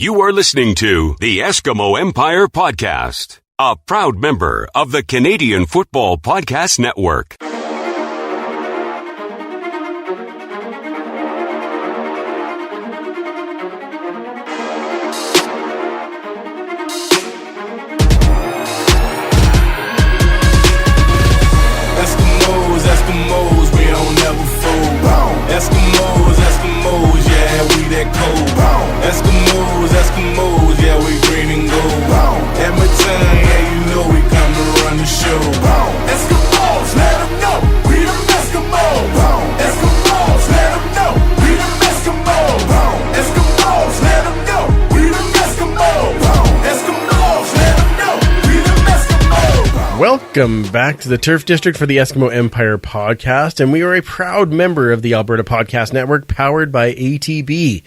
You are listening to the Eskimo Empire Podcast, a proud member of the Canadian Football Podcast Network. Eskimos, we don't never fold. Eskimos, yeah, we that cold. Eskimos, yeah, we green and gold. Edmonton, yeah, you know we come to run the show. Eskimos, let them know we the Eskimos. Eskimos, let them know we the Eskimos. Eskimos, let them know we the Eskimos. Eskimos, let them know we the Eskimos. Welcome back to the Turf District for the Eskimo Empire Podcast, and we are a proud member of the Alberta Podcast Network, powered by ATB.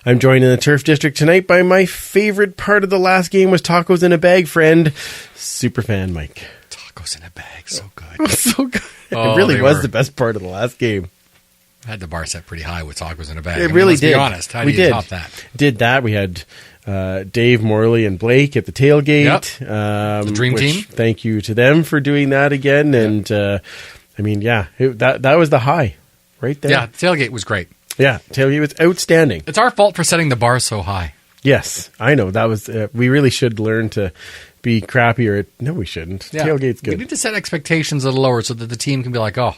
I'm joined in the Turf District tonight by my favorite part of the last game was tacos in a bag friend, Superfan Mike. Tacos in a bag, so good. So good. Oh, it really was the best part of the last game. I had the bar set pretty high with tacos in a bag. It really let's did. Be honest, how do you top that? Did that. We had Dave, Morley, and Blake at the tailgate. Yep. The dream team. Thank you to them for doing that again. And I mean, yeah, that was the high right there. Yeah, the tailgate was great. Yeah, tailgate was outstanding. It's our fault for setting the bar so high. Yes, I know. That was we really should learn to be crappier. No, we shouldn't. Yeah. Tailgate's good. We need to set expectations a little lower so that the team can be like, oh,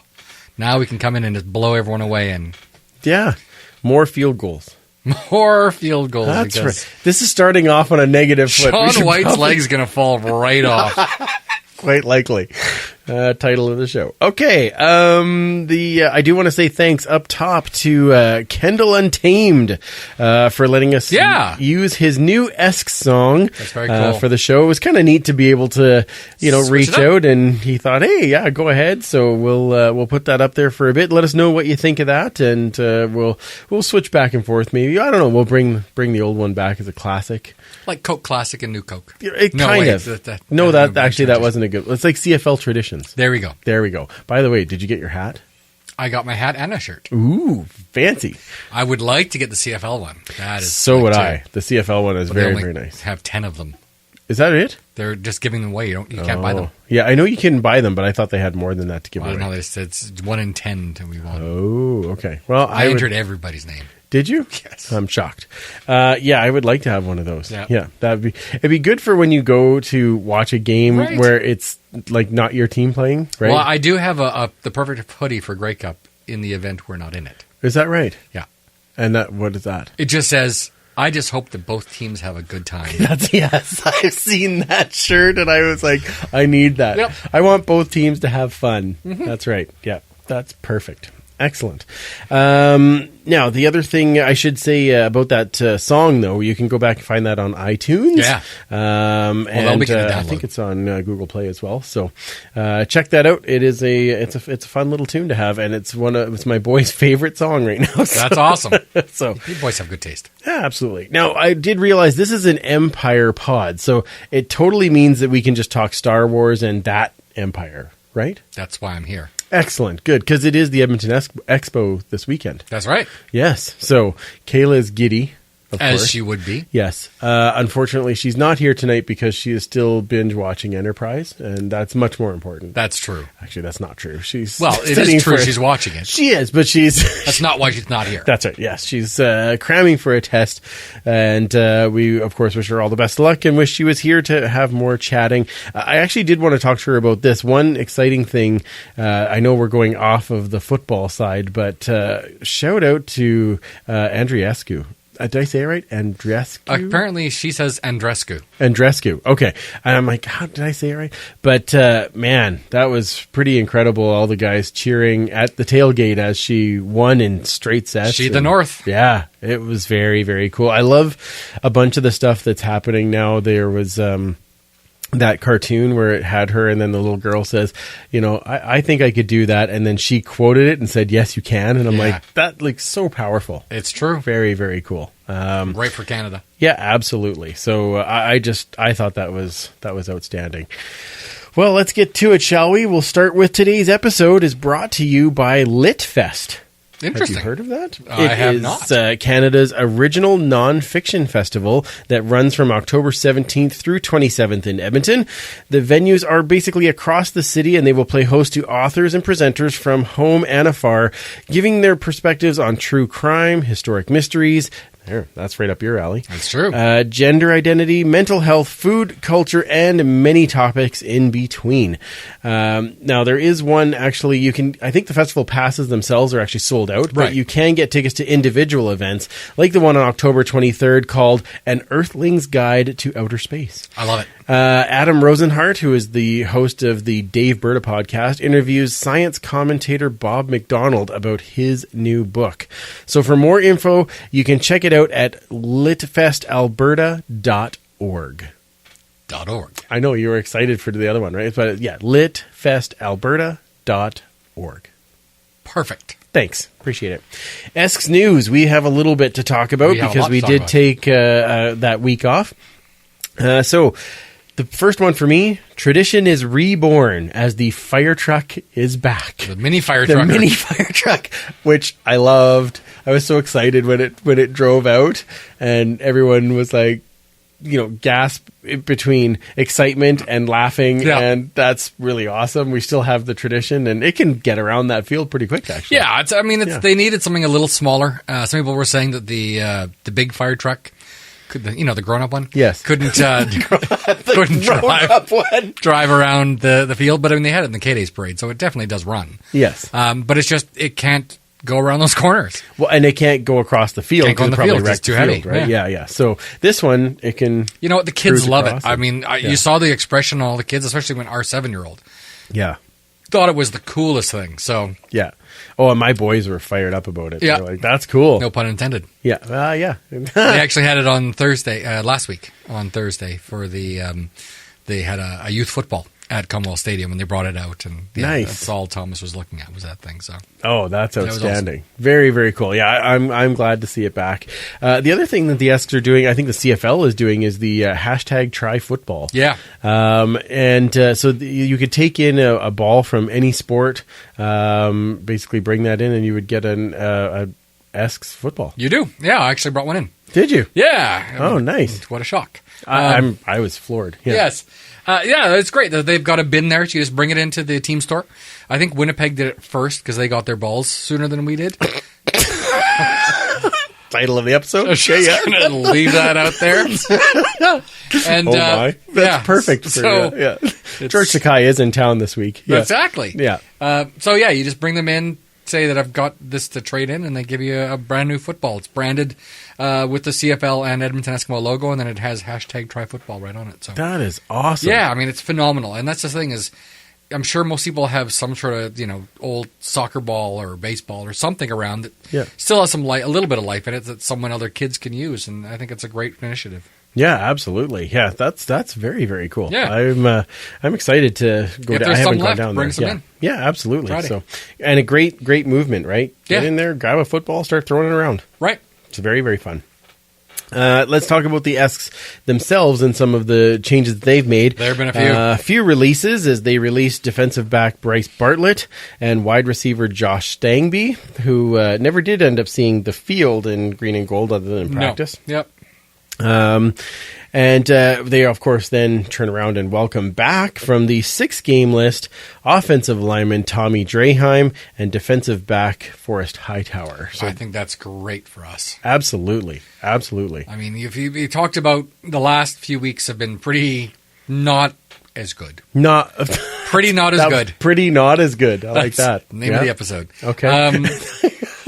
now we can come in and just blow everyone away. And yeah, more field goals. More field goals. That's right. This is starting off on a negative foot. Sean White's leg's going to fall right off. Quite likely. Title of the show. Okay. I do want to say thanks up top to Kendall Untamed for letting us use his new Esks song. That's very cool. For the show. It was kind of neat to be able to, reach out, and he thought, hey, yeah, go ahead. So we'll put that up there for a bit. Let us know what you think of that, and we'll switch back and forth. Maybe, I don't know. We'll bring the old one back as a classic, like Coke Classic and New Coke. That wasn't a good. It's like CFL traditions. There we go. By the way, did you get your hat? I got my hat and a shirt. Ooh, fancy. I would like to get the CFL one. That is so would I. The CFL one is very, very nice. Have 10 of them. Is that it? They're just giving them away. You can't buy them. Yeah, I know you can buy them, but I thought they had more than that to give away. I don't know. It's 1 in 10 that we want. Oh, okay. Well, I entered everybody's name. Did you? Yes. I'm shocked. Yeah, I would like to have one of those. Yeah. It'd be good for when you go to watch a game where it's like not your team playing, right? Well, I do have the perfect hoodie for Grey Cup in the event we're not in it. Is that right? Yeah. And what is that? It just says, I just hope that both teams have a good time. Yes, I've seen that shirt and I was like, I need that. Yep. I want both teams to have fun. Mm-hmm. That's right. Yeah, that's perfect. Excellent. Now, the other thing I should say about that song, though, you can go back and find that on iTunes. Yeah. I think it's on Google Play as well. So check that out. It's a fun little tune to have, and it's my boy's favorite song right now. So. That's awesome. So you boys have good taste. Yeah, absolutely. Now, I did realize this is an Empire pod, so it totally means that we can just talk Star Wars and that Empire, right? That's why I'm here. Excellent. Good. Because it is the Edmonton Expo this weekend. That's right. Yes. So Kayla is giddy. As she would be. Yes. Unfortunately, she's not here tonight because she is still binge watching Enterprise, and that's much more important. That's true. Actually, that's not true. It is true. She's watching it. She is, but she's... That's not why she's not here. That's right. Yes. She's cramming for a test, and we, of course, wish her all the best of luck and wish she was here to have more chatting. I actually did want to talk to her about this. One exciting thing, I know we're going off of the football side, but shout out to Andriescu. Did I say it right? Andrescu? Apparently, she says Andrescu. Andrescu. Okay. And I'm like, how did I say it right? But, man, that was pretty incredible. All the guys cheering at the tailgate as she won in straight sets. She the North. Yeah. It was very, very cool. I love a bunch of the stuff that's happening now. There was... that cartoon where it had her and then the little girl says, I think I could do that. And then she quoted it and said, yes, you can. And I'm like, that like so powerful. It's true. Very, very cool. Right for Canada. Yeah, absolutely. So I thought that was outstanding. Well, let's get to it, shall we? We'll start with today's episode is brought to you by LitFest. Interesting. Have you heard of that? I have not. Canada's original non-fiction festival that runs from October 17th through 27th in Edmonton. The venues are basically across the city, and they will play host to authors and presenters from home and afar, giving their perspectives on true crime, historic mysteries. There, that's right up your alley. That's true. Gender identity, mental health, food, culture, and many topics in between. Now, there is one, actually, I think the festival passes themselves are actually sold out, but you can get tickets to individual events, like the one on October 23rd called An Earthling's Guide to Outer Space. I love it. Adam Rosenhart, who is the host of the Alberta Podcast, interviews science commentator Bob McDonald about his new book. So for more info, you can check it out at litfestalberta.org. .org. I know you were excited for the other one, right? But yeah, litfestalberta.org. Perfect. Thanks. Appreciate it. Esks News, we have a little bit to talk about because we did take that week off. So the first one for me, tradition is reborn as the fire truck is back. The mini fire the truck. The mini fire truck, which I loved. I was so excited when it drove out, and everyone was like, gasp between excitement and laughing, and that's really awesome. We still have the tradition, and it can get around that field pretty quick, actually. Yeah, they needed something a little smaller. Some people were saying that the big fire truck, the grown-up one, yes, couldn't drive around the field, but they had it in the K-Days parade, so it definitely does run. Yes, but it's just it can't go around those corners. Well, and it can't go across the field. Can't go on the field. It's too heavy, right? Yeah. So this one, it can. You know what? The kids love it. You saw the expression on all the kids, especially when our 7-year-old. Yeah. Thought it was the coolest thing. So yeah. Oh, and my boys were fired up about it. Yeah. They're like, that's cool. No pun intended. Yeah. Yeah. They actually had it on Thursday, last week on Thursday for the, they had a youth football at Commonwealth Stadium and they brought it out. And nice. That's all Thomas was looking at was that thing. So. Oh, that's outstanding. That awesome. Very, very cool. Yeah, I'm glad to see it back. The other thing that the Esks are doing, I think the CFL is doing, is the hashtag try football. Yeah. So you could take in a ball from any sport, basically bring that in, and you would get an Esks football. You do? Yeah, I actually brought one in. Did you? Yeah. Oh, nice. What a shock. I was floored. Yeah. Yes. Yeah, it's great. They've got a bin there. So you just bring it into the team store. I think Winnipeg did it first because they got their balls sooner than we did. Title of the episode? Okay, yeah. I'm going to leave that out there. And, oh, my. That's perfect. For George Sakai is in town this week. Yeah. Exactly. Yeah. You just bring them in, say that I've got this to trade in, and they give you a brand new football. It's branded with the CFL and Edmonton Eskimo logo, and then it has hashtag try football right on it. So that is awesome. Yeah, it's phenomenal. And that's the thing is, I'm sure most people have some sort of, old soccer ball or baseball or something around that still has a little bit of life in it that other kids can use, and I think it's a great initiative. Yeah, absolutely. Yeah, that's very, very cool. Yeah. I'm excited to go if down. I haven't gone down there. Bring some in. Yeah, absolutely. Friday. So, and a great movement, right? Get in there, grab a football, start throwing it around. Right. It's very, very fun. Let's talk about the Esks themselves and some of the changes that they've made. There have been a few releases as they released defensive back Bryce Bartlett and wide receiver Josh Stangby, who never did end up seeing the field in green and gold other than in practice. No. Yep. And they, of course, then turn around and welcome back from the 6-game list offensive lineman Tommy Draheim and defensive back Forrest Hightower. So I think that's great for us. Absolutely. You talked about the last few weeks have been pretty not as good. Pretty not as good. Pretty not as good. I like that. Name of the episode. Okay.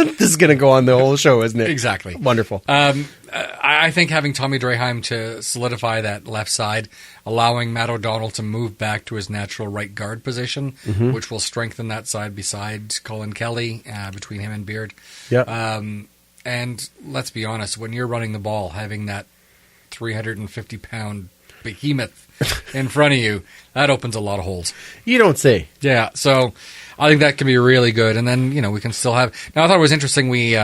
This is going to go on the whole show, isn't it? Exactly. Wonderful. I think having Tommy Draheim to solidify that left side, allowing Matt O'Donnell to move back to his natural right guard position, which will strengthen that side beside Colin Kelly, between him and Beard. Yeah. And let's be honest, when you're running the ball, having that 350-pound behemoth in front of you, that opens a lot of holes. You don't say. Yeah, so I think that can be really good. And then, we can still have... Now, I thought it was interesting, we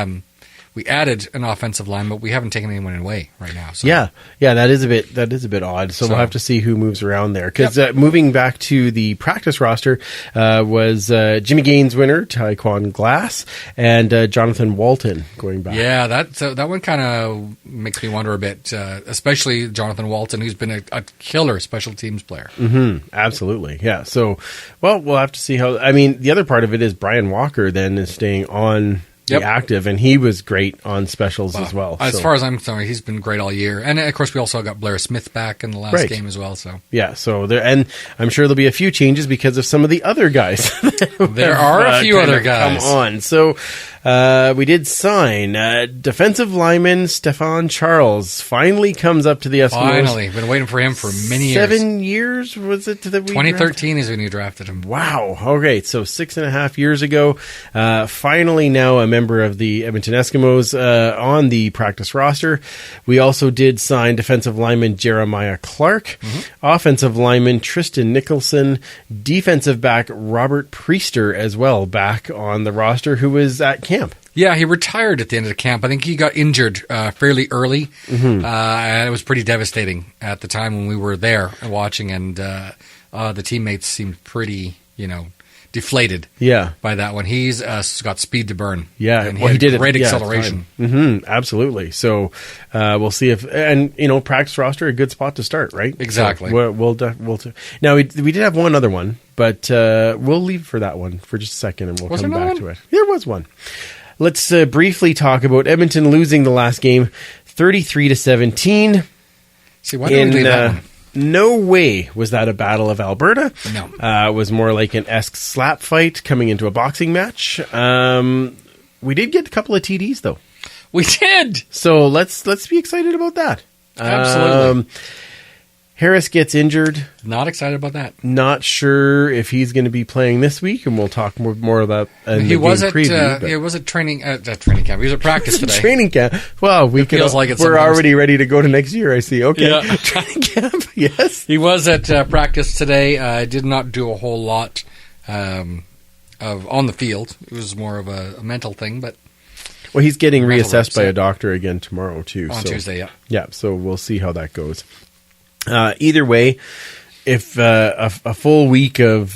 we added an offensive line, but we haven't taken anyone away right now. So. Yeah, that is a bit odd. So we'll have to see who moves around there. Because moving back to the practice roster was Jimmy Gaines winner Tyquan Glass and Jonathan Walton going back. Yeah, that one kind of makes me wonder a bit, especially Jonathan Walton, who's been a killer special teams player. Mm-hmm, absolutely, yeah. So, well, we'll have to see how. I mean, the other part of it is Brian Walker then is staying on. Active, and he was great on specials as well. As far as I'm concerned, he's been great all year. And, of course, we also got Blair Smith back in the last game as well. So so there, and I'm sure there'll be a few changes because of some of the other guys. There are a few other guys. Come on. So we did sign defensive lineman Stefan Charles. Finally comes up to the Eskimos. Finally. Been waiting for him for many years. 7 years, was it? That we 2013 is when you drafted him. Wow. Okay, so 6.5 years ago. Finally now a member of the Edmonton Eskimos on the practice roster. We also did sign defensive lineman Jeremiah Clark, offensive lineman Tristan Nicholson, defensive back Robert Priester as well back on the roster, who was at camp. Yeah, he retired at the end of the camp. I think he got injured fairly early, and it was pretty devastating at the time when we were there watching, and the teammates seemed pretty, deflated by that one. He's got speed to burn. Yeah, and he did great acceleration. Absolutely. So we'll see if practice roster a good spot to start, right? Exactly. So now we did have one other one, but we'll leave for that one for just a second, and we'll come back to it. There was one. Let's briefly talk about Edmonton losing the last game, 33-17. See, why did we leave that one? No way was that a Battle of Alberta. No. It was more like an Esks slap fight coming into a boxing match. We did get a couple of TDs, though. We did! So let's be excited about that. Absolutely. Harris gets injured. Not excited about that. Not sure if he's going to be playing this week, and we'll talk more about that. He was at training camp. He was at practice today. Training camp. Well, we're already ready to go to next year. I see. Okay, yeah. Training camp. Yes, he was at practice today. Did not do a whole lot on the field. It was more of a mental thing, but. Well, he's getting reassessed by a doctor again tomorrow too. On Tuesday, yeah. Yeah, so we'll see how that goes. Either way, if a full week of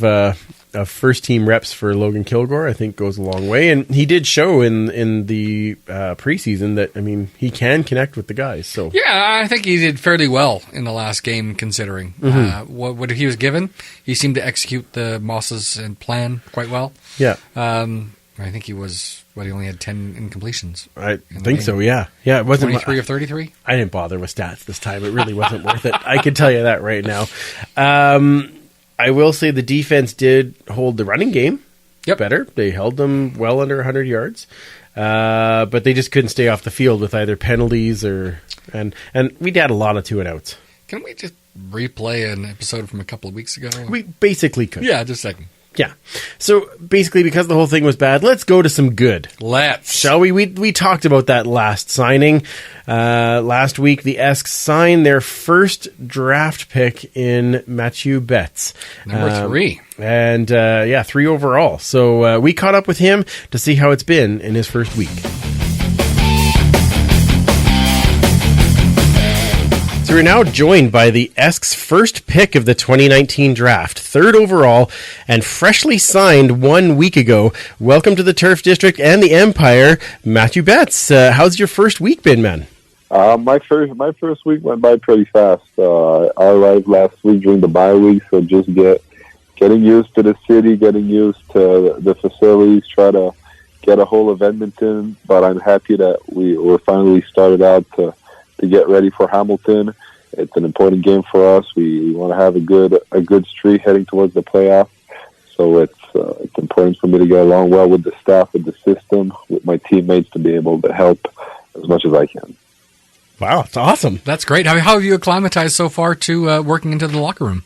first team reps for Logan Kilgore, I think goes a long way. And he did show in the preseason that, he can connect with the guys. So yeah, I think he did fairly well in the last game, considering what he was given. He seemed to execute the Mosses and plan quite well. Yeah. I think he was, he only had 10 incompletions. I think so, yeah. Yeah, it wasn't 23 of 33? I didn't bother with stats this time. It really wasn't worth it. I can tell you that right now. I will say the defense did hold the running game better. They held them well under 100 yards. But they just couldn't stay off the field with either penalties and we had a lot of 2-and-outs. Can we just replay an episode from a couple of weeks ago? We basically could. Yeah, just a second. Yeah. So basically, because the whole thing was bad, let's go to some good. Shall we? We talked about that last signing. Last week, the Esks signed their first draft pick in Mathieu Betts. Number 3. And 3 overall. So we caught up with him to see how it's been in his first week. So we're now joined by the Esks' first pick of the 2019 draft, 3rd overall, and freshly signed 1 week ago. Welcome to the Turf District and the Empire, Mathieu Betts. How's your first week been, man? My first week went by pretty fast. I arrived last week during the bye week, so just getting used to the city, getting used to the facilities, try to get a hold of Edmonton. But I'm happy that we're finally started out to get ready for Hamilton. It's an important game for us. We want to have a good streak heading towards the playoffs. So it's important for me to get along well with the staff, with the system, with my teammates to be able to help as much as I can. Wow, it's awesome. That's great. How have you acclimatized so far to working into the locker room?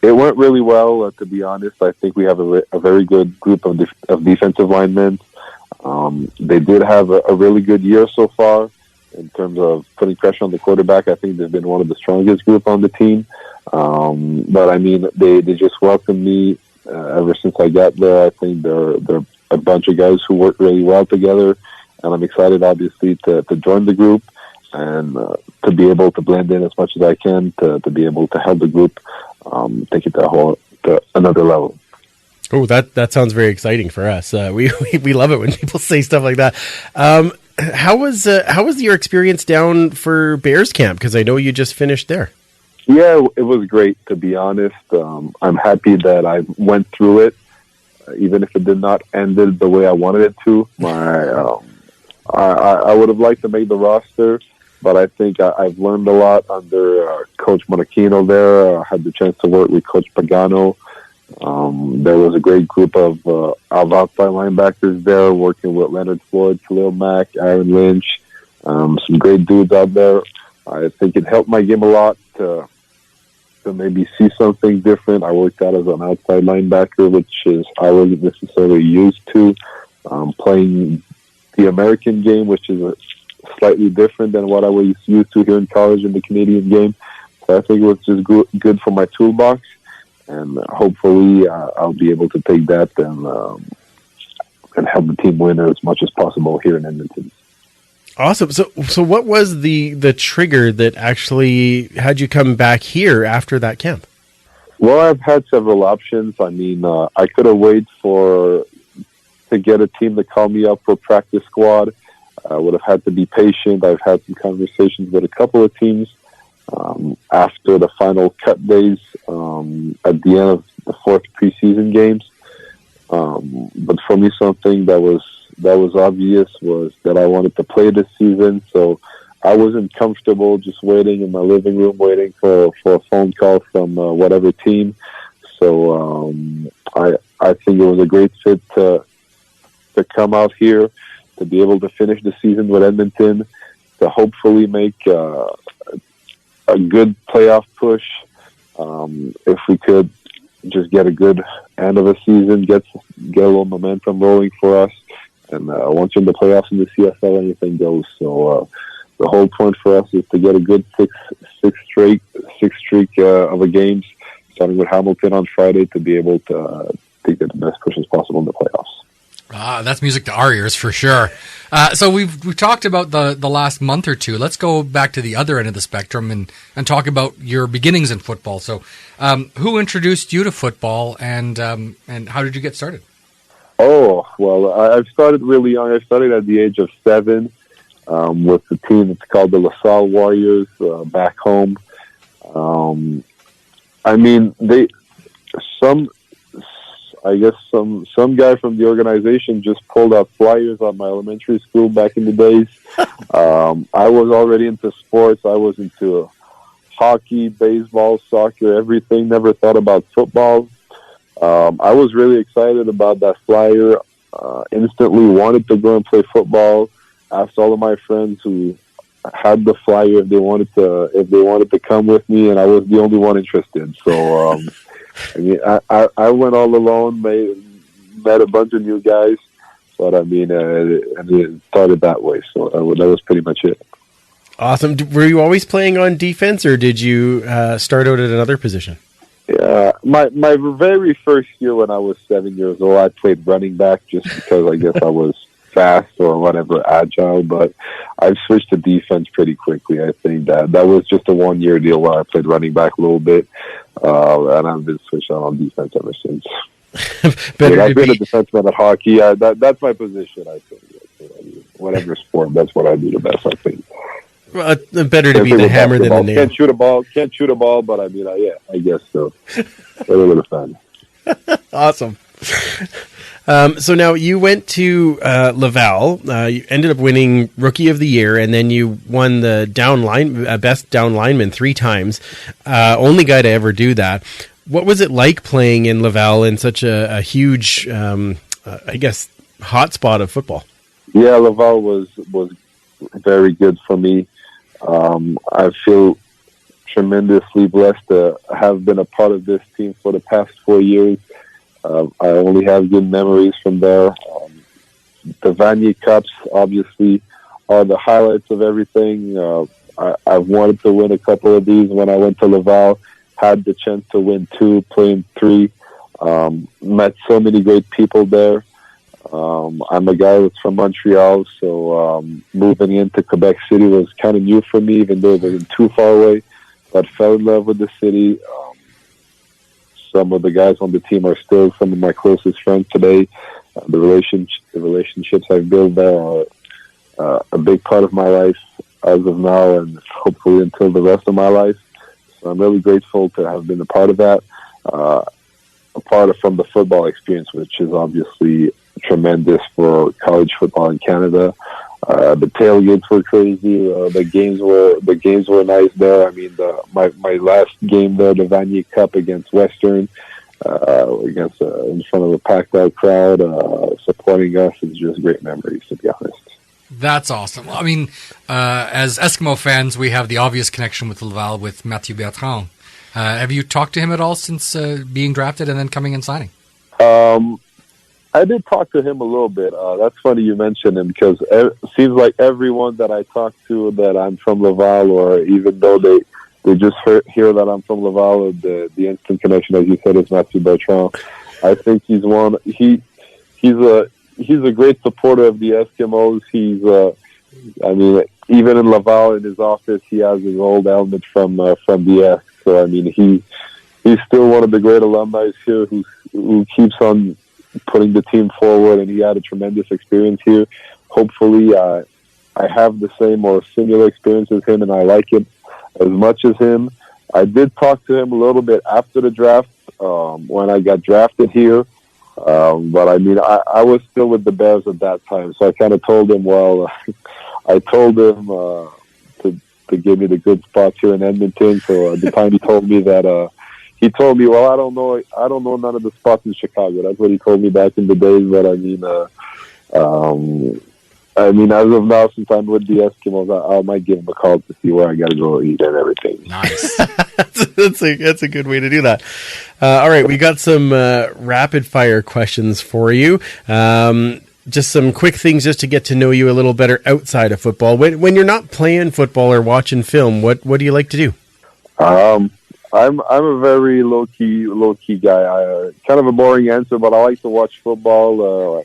It went really well, to be honest. I think we have a very good group of defensive linemen. They did have a really good year so far. In terms of putting pressure on the quarterback, I think they've been one of the strongest group on the team. But they just welcomed me ever since I got there. I think they're a bunch of guys who work really well together. and I'm excited, obviously, to join the group and to be able to blend in as much as I can to be able to help the group take it to another level. Oh, that sounds very exciting for us. We love it when people say stuff like that. How was your experience down for Bears camp? Because I know you just finished there. Yeah, it was great, to be honest. I'm happy that I went through it, even if it did not end the way I wanted it to. I would have liked to make the roster, but I think I've learned a lot under Coach Monachino there. I had the chance to work with Coach Pagano. There was a great group of outside linebackers there, working with Leonard Floyd, Khalil Mack, Aaron Lynch, some great dudes out there. I think it helped my game a lot to maybe see something different. I worked out as an outside linebacker, which is I wasn't necessarily used to, playing the American game, which is slightly different than what I was used to here in college in the Canadian game. So I think it was just good for my toolbox, and hopefully I'll be able to take that and help the team win as much as possible here in Edmonton. Awesome. So what was the trigger that actually had you come back here after that camp? Well, I've had several options. I mean, I could have waited to get a team to call me up for practice squad. I would have had to be patient. I've had some conversations with a couple of teams after the final cut days at the end of the fourth preseason games. But for me, something that was obvious was that I wanted to play this season, so I wasn't comfortable just waiting in my living room, waiting for a phone call from whatever team. So I think it was a great fit to come out here, to be able to finish the season with Edmonton, to hopefully make a good playoff push. If we could just get a good end of a season, get a little momentum rolling for us. And once you're in the playoffs in the CFL, anything goes. So the whole point for us is to get a good six streak of a games, starting with Hamilton on Friday, to be able to get the best push as possible in the playoffs. That's music to our ears for sure. So we've talked about the last month or two. Let's go back to the other end of the spectrum and talk about your beginnings in football. So who introduced you to football, and how did you get started? Oh, well, I've started really young. I started at the age of 7 with the team that's called the LaSalle Warriors back home. I mean, some guy from the organization just pulled out flyers on my elementary school back in the days. I was already into sports. I was into hockey, baseball, soccer, everything. Never thought about football. I was really excited about that flyer. Instantly wanted to go and play football. Asked all of my friends who had the flyer if they wanted to come with me, and I was the only one interested. So I mean, I went all alone. Met a bunch of new guys, but it started that way. So that was pretty much it. Awesome. Were you always playing on defense, or did you start out at another position? Yeah, my very first year when I was 7 years old, I played running back just because I guess I was fast or whatever, agile. But I've switched to defense pretty quickly. I think that was just a 1 year deal where I played running back a little bit, and I've been switched on defense ever since. I've been a defenseman at hockey. That's my position. I think whatever sport, that's what I do the best. I think. Well, better to be the hammer than the nail. Can't shoot a ball, but I mean, I guess so. A little fun. Awesome. So now you went to Laval. You ended up winning Rookie of the Year, and then you won the best down lineman 3 times. Only guy to ever do that. What was it like playing in Laval in such a huge, I guess, hotspot of football? Yeah, Laval was very good for me. I feel tremendously blessed to have been a part of this team for the past 4 years. I only have good memories from there. The Vanier Cups, obviously, are the highlights of everything. I've wanted to win a couple of these when I went to Laval. Had the chance to win 2, playing 3. Met so many great people there. I'm a guy that's from Montreal, so moving into Quebec City was kind of new for me, even though it wasn't too far away. But fell in love with the city. Some of the guys on the team are still some of my closest friends today. The relationships I've built there are a big part of my life as of now, and hopefully until the rest of my life. So I'm really grateful to have been a part of that. From the football experience, which is obviously tremendous for college football in Canada. The tailgates were crazy. The games were nice there. I mean, my last game there, the Vanier Cup against Western, in front of a packed out crowd, supporting us, is just great memories, to be honest. That's awesome. I mean, as Eskimo fans, we have the obvious connection with Laval with Mathieu Betts. Have you talked to him at all since being drafted and then coming and signing? I did talk to him a little bit. That's funny you mentioned him, because it seems like everyone that I talk to that I'm from Laval, or even though they just hear that I'm from Laval, the instant connection, as you said, is Mathieu Bertrand. I think he's a great supporter of the Eskimos. Even in Laval, in his office, he has his old helmet from the Esks. So, I mean, he's still one of the great alumni here who keeps on putting the team forward, and he had a tremendous experience here. Hopefully, I have the same or similar experience as him, and I like it as much as him. I did talk to him a little bit after the draft, when I got drafted here. But, I mean, I was still with the Bears at that time, so I kind of told him, I told him to give me the good spots here in Edmonton. So at the time he told me, well, I don't know none of the spots in Chicago. That's what he told me back in the days. But I mean, as of now, since I'm with the Eskimos, I might give him a call to see where I got to go eat and everything. Nice. That's a good way to do that. All right, we got some rapid fire questions for you. Just some quick things just to get to know you a little better outside of football. When you're not playing football or watching film, what do you like to do? I'm a very low key guy. Kind of a boring answer, but I like to watch football.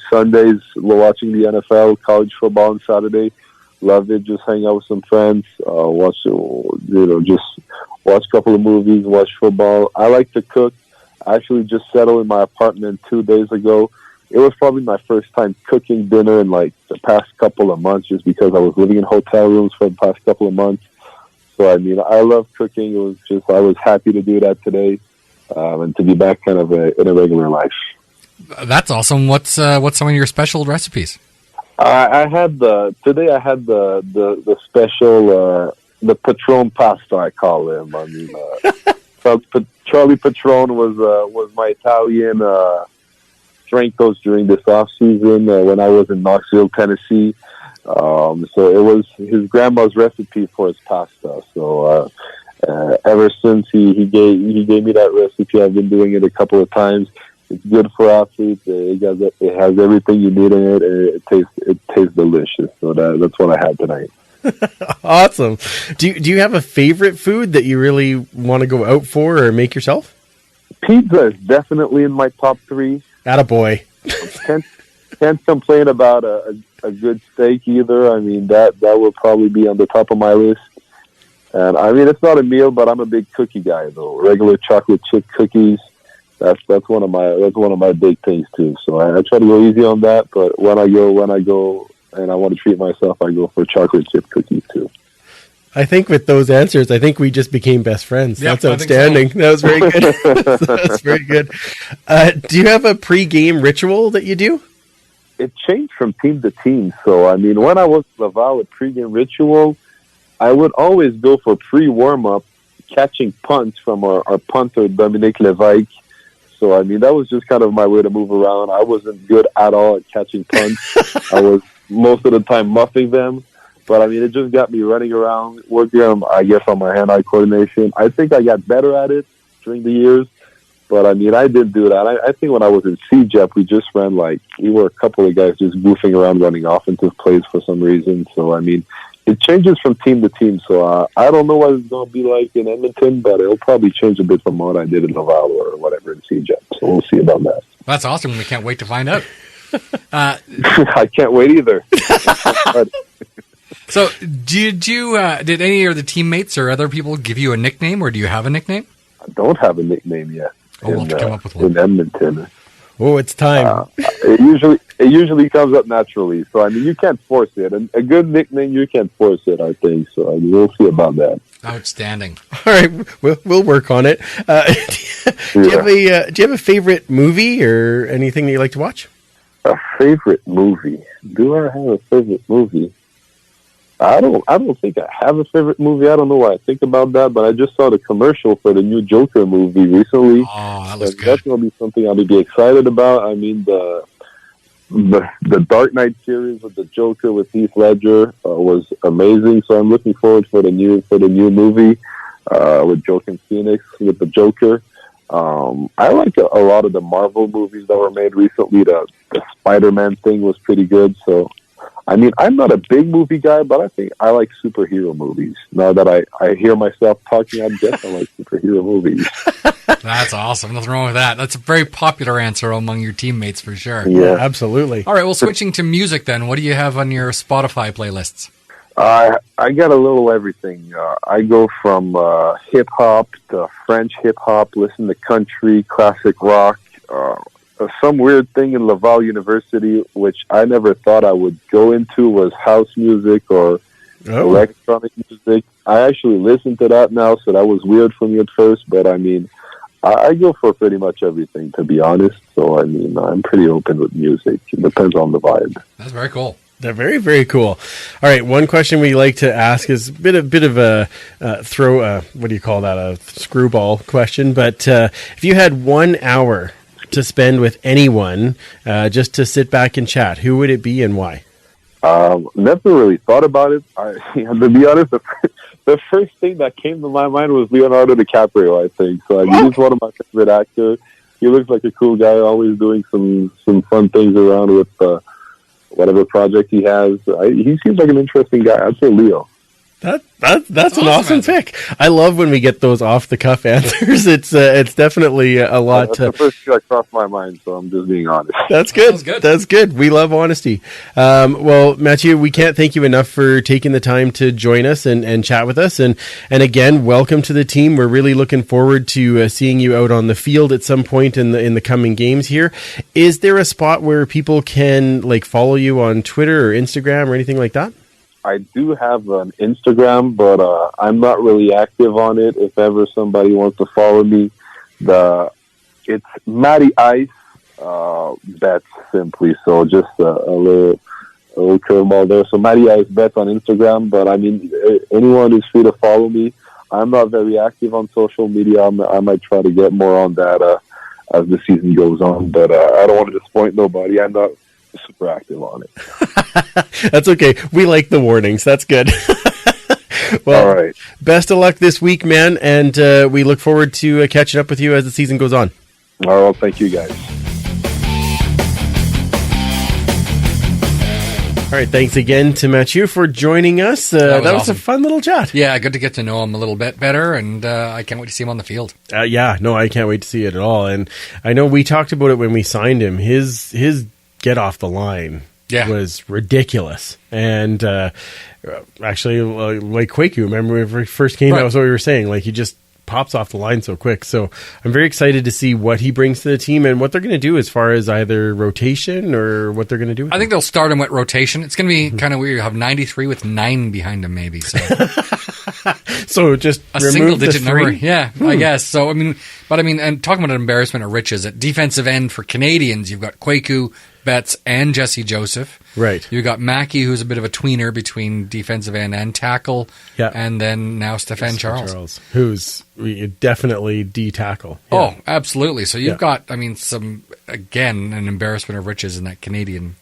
Sundays watching the NFL, college football on Saturday. Love it. Just hang out with some friends. Just watch a couple of movies, watch football. I like to cook. I actually just settled in my apartment 2 days ago. It was probably my first time cooking dinner in like the past couple of months, just because I was living in hotel rooms for the past couple of months. So, I mean, I love cooking. I was happy to do that today, and to be back kind of in a regular life. That's awesome. What's some of your special recipes? I had the special, the Patron pasta, I call him. I mean, Charlie Patron was my Italian, drank those during this off season when I was in Knoxville, Tennessee. So it was his grandma's recipe for his pasta. So ever since he gave me that recipe, I've been doing it a couple of times. It's good for athletes. It has everything you need in it. And it tastes delicious. So that's what I had tonight. Awesome. Do you have a favorite food that you really want to go out for or make yourself? Pizza is definitely in my top 3. Attaboy. Can't complain about a good steak either. I mean, that will probably be on the top of my list. And I mean, it's not a meal, but I'm a big cookie guy though. Regular chocolate chip cookies. That's one of my big things too. So I try to go easy on that. But when I go and I want to treat myself, I go for chocolate chip cookies too. I think with those answers, I think we just became best friends. Yep, that's outstanding. So. That was very good. That's very good. Do you have a pre-game ritual that you do? It changed from team to team. So, I mean, when I was in Laval, a pre-game ritual, I would always go for pre-warm-up, catching punts from our punter, Dominique Lévesque. So, I mean, that was just kind of my way to move around. I wasn't good at all at catching punts. I was most of the time muffing them. But, I mean, it just got me running around, working on, I guess, on my hand-eye coordination. I think I got better at it during the years. But, I mean, I did do that. I think when I was in CJEP, we just ran we were a couple of guys just goofing around running offensive plays for some reason. So, I mean, it changes from team to team. So, I don't know what it's going to be like in Edmonton, but it'll probably change a bit from what I did in Laval or whatever in CJEP. So, we'll see about that. That's awesome. We can't wait to find out. I can't wait either. So, did any of the teammates or other people give you a nickname, or do you have a nickname? I don't have a nickname yet. We'll have to come up with one. In Edmonton. Oh, it's time. It usually comes up naturally. So, I mean, you can't force it. And a good nickname, you can't force it, I think. So, I mean, we'll see about that. Outstanding. All right, we'll work on it. Do you have a favorite movie or anything that you like to watch? A favorite movie? Do I have a favorite movie? I don't think I have a favorite movie. I don't know why I think about that, but I just saw the commercial for the new Joker movie recently. Oh, that looks good. That's going to be something I'll be excited about. I mean, the Dark Knight series with the Joker with Heath Ledger was amazing. So I'm looking forward for the new movie with Joaquin Phoenix with the Joker. I like a lot of the Marvel movies that were made recently. The Spider-Man thing was pretty good. So, I mean, I'm not a big movie guy, but I think I like superhero movies. Now that I hear myself talking, I guess I like superhero movies. That's awesome. Nothing wrong with that. That's a very popular answer among your teammates for sure. Yeah, absolutely. All right, well, switching to music then. What do you have on your Spotify playlists? I got a little everything. I go from hip-hop to French hip-hop, listen to country, classic rock, some weird thing in Laval University, which I never thought I would go into, was house music or electronic music. I actually listen to that now, so that was weird for me at first, but I mean, I go for pretty much everything, to be honest. So, I mean, I'm pretty open with music. It depends on the vibe. That's very cool. They're very, very cool. All right, one question we like to ask is a bit of a what do you call that? A screwball question. But if you had 1 hour to spend with anyone, just to sit back and chat, who would it be and why? Never really thought about it. To be honest, the first thing that came to my mind was Leonardo DiCaprio, I think. So, I mean, he's one of my favorite actors. He looks like a cool guy, always doing some fun things around with whatever project he has. He seems like an interesting guy. I'd say Leo. That's an awesome pick. I love when we get those off the cuff answers. It's definitely a lot. That's the first thing that crossed my mind, so I'm just being honest. That's good. That's good. We love honesty. Well, Mathieu, we can't thank you enough for taking the time to join us and chat with us. And again, welcome to the team. We're really looking forward to seeing you out on the field at some point in the coming games here. Is there a spot where people can follow you on Twitter or Instagram or anything like that? I do have an Instagram, but I'm not really active on it. If ever somebody wants to follow me, it's Matty Ice Betts simply. So just a little curveball there. So Matty Ice Betts on Instagram. But I mean, anyone is free to follow me. I'm not very active on social media. I might try to get more on that as the season goes on. But I don't want to disappoint nobody. I'm not super active on it. That's okay. We like the warnings. That's good. Well, all right. Best of luck this week, man, and we look forward to catching up with you as the season goes on. All right, well, thank you, guys. All right, thanks again to Mathieu for joining us. That was awesome. A fun little chat. Yeah, good to get to know him a little bit better, and I can't wait to see him on the field. I can't wait to see it at all. And I know we talked about it when we signed him. His get off the line was ridiculous. And actually, like Kwaku, remember when we first came, that was what we were saying. He just pops off the line so quick. So I'm very excited to see what he brings to the team and what they're going to do as far as either rotation or what they're going to do with him. Think they'll start him with rotation. It's going to be kind of weird. You have 93 with 9 behind him, maybe. So, so just a single-digit number. Yeah, I guess. So, and talking about an embarrassment of riches, at defensive end for Canadians, you've got Kwaku, Betts, and Jesse Joseph. Right. You've got Mackey, who's a bit of a tweener between defensive end and tackle. Yeah. And then now Stephen Charles. Who's definitely D-tackle. Yeah. Oh, absolutely. So you've got, an embarrassment of riches in that Canadian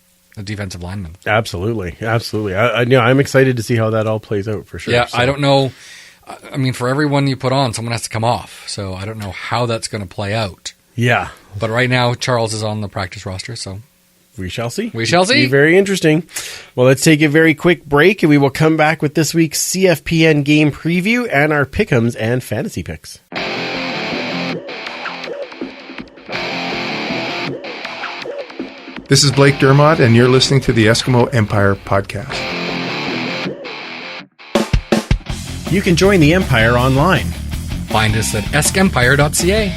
defensive lineman. Absolutely. I'm excited to see how that all plays out for sure. Yeah, so. I don't know. For everyone you put on, someone has to come off. So I don't know how that's going to play out. Yeah. But right now, Charles is on the practice roster, so... We shall see. It'll be very interesting. Well, let's take a very quick break, and we will come back with this week's CFPN game preview and our pick'ems and fantasy picks. This is Blake Dermott, and you're listening to the Eskimo Empire Podcast. You can join the Empire online. Find us at eskempire.ca.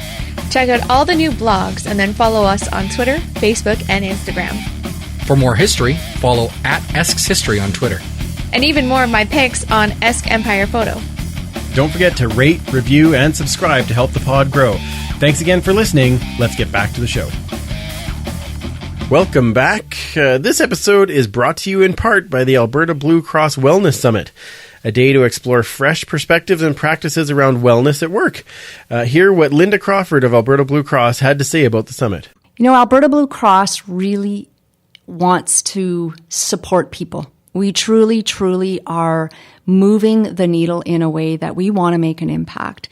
Check out all the new blogs and then follow us on Twitter, Facebook, and Instagram. For more history, follow at Esks History on Twitter. And even more of my pics on Esk Empire Photo. Don't forget to rate, review, and subscribe to help the pod grow. Thanks again for listening. Let's get back to the show. Welcome back. This episode is brought to you in part by the Alberta Blue Cross Wellness Summit, a day to explore fresh perspectives and practices around wellness at work. Hear what Linda Crawford of Alberta Blue Cross had to say about the summit. You know, Alberta Blue Cross really wants to support people. We truly, truly are moving the needle in a way that we want to make an impact.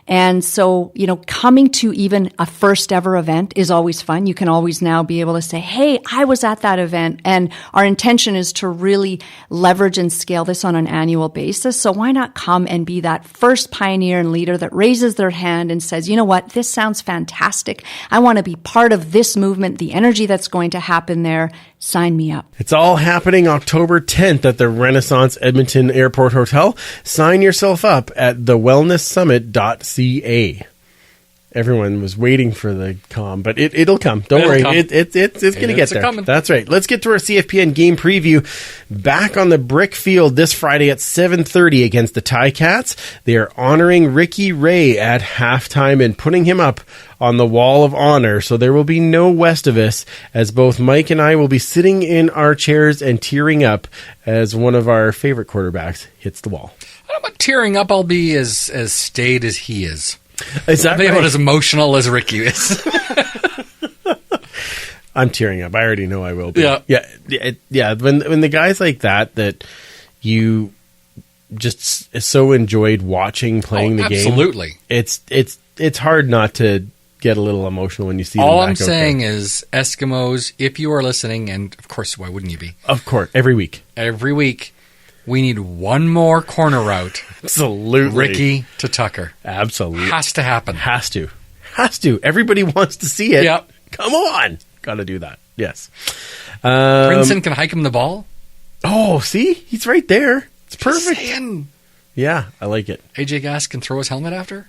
And so, you know, coming to even a first ever event is always fun. You can always now be able to say, hey, I was at that event. And our intention is to really leverage and scale this on an annual basis. So why not come and be that first pioneer and leader that raises their hand and says, you know what, this sounds fantastic. I want to be part of this movement, the energy that's going to happen there. Sign me up. It's all happening October 10th at the Renaissance Edmonton Airport Hotel. Sign yourself up at thewellnesssummit.ca. Everyone was waiting for the com, but it'll come. Don't worry. It's going to get there. Coming. That's right. Let's get to our CFPN game preview. Back on the brick field this Friday at 7:30 against the Ticats. They are honoring Ricky Ray at halftime and putting him up on the wall of honor. So there will be no Westivus, as both Mike and I will be sitting in our chairs and tearing up as one of our favorite quarterbacks hits the wall. I'm not tearing up. I'll be as staid as he is. Is that I'll be about as emotional as Ricky is. I'm tearing up. I already know I will be. Yeah. When the guys like that you just so enjoyed watching playing the game. Absolutely. It's hard not to get a little emotional when you see them All back I'm out saying there. is, Eskimos, if you are listening, and of course, why wouldn't you be? Of course, every week, we need one more corner route. Absolutely. Ricky to Tucker. Absolutely. Has to happen. Has to. Everybody wants to see it. Yep. Come on. Got to do that. Yes. Princeton can hike him the ball. Oh, see? He's right there. It's perfect. Just saying. Yeah, I like it. AJ Gas can throw his helmet after?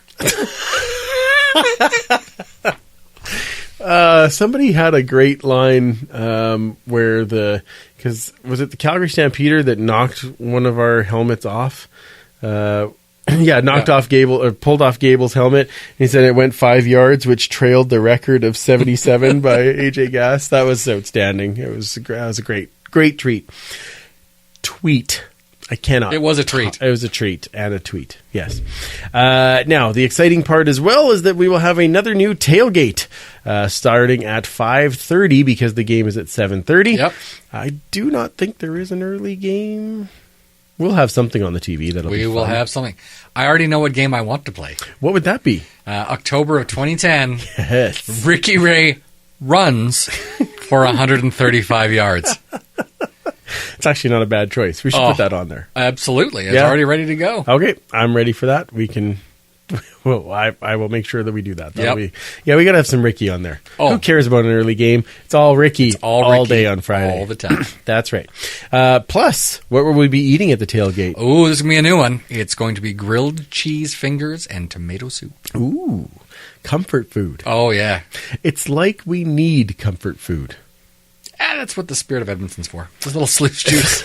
Somebody had a great line where because was it the Calgary Stampeder that knocked one of our helmets off? Pulled off Gable's helmet. He said it went 5 yards, which trailed the record of 77 by AJ Gas. That was outstanding. That was a great treat. Tweet. I cannot. It was a treat. It was a treat and a tweet. Yes. Now, the exciting part as well is that we will have another new tailgate starting at 5:30 because the game is at 7:30. Yep. I do not think there is an early game. We'll have something on the TV that'll be fun. We will have something. I already know what game I want to play. What would that be? October of 2010. Yes. Ricky Ray runs for 135 yards. It's actually not a bad choice. We should put that on there. Absolutely. It's already ready to go. Okay. I'm ready for that. We can... Well, I will make sure that we do that. Yep. We got to have some Ricky on there. Oh. Who cares about an early game? It's all Ricky all day on Friday. All the time. That's right. Plus, what will we be eating at the tailgate? Oh, this is going to be a new one. It's going to be grilled cheese fingers and tomato soup. Ooh, comfort food. Oh, yeah. It's like we need comfort food. That's what the spirit of Edmonton's for. This little sluice juice.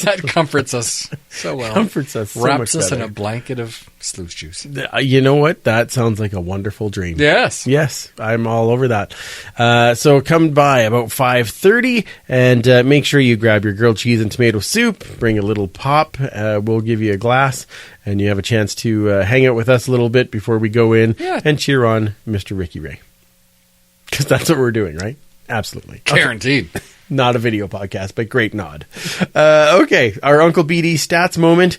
That comforts us so well. Comforts us so Wraps much us in better. a blanket of sluice juice. You know what? That sounds like a wonderful dream. Yes. Yes, I'm all over that. So come by about 5:30 and make sure you grab your grilled cheese and tomato soup. Bring a little pop. We'll give you a glass, and you have a chance to hang out with us a little bit before we go in and cheer on Mr. Ricky Ray. Because that's what we're doing, right? Absolutely. Guaranteed. Okay. Not a video podcast, but great nod. Okay, our Uncle BD stats moment.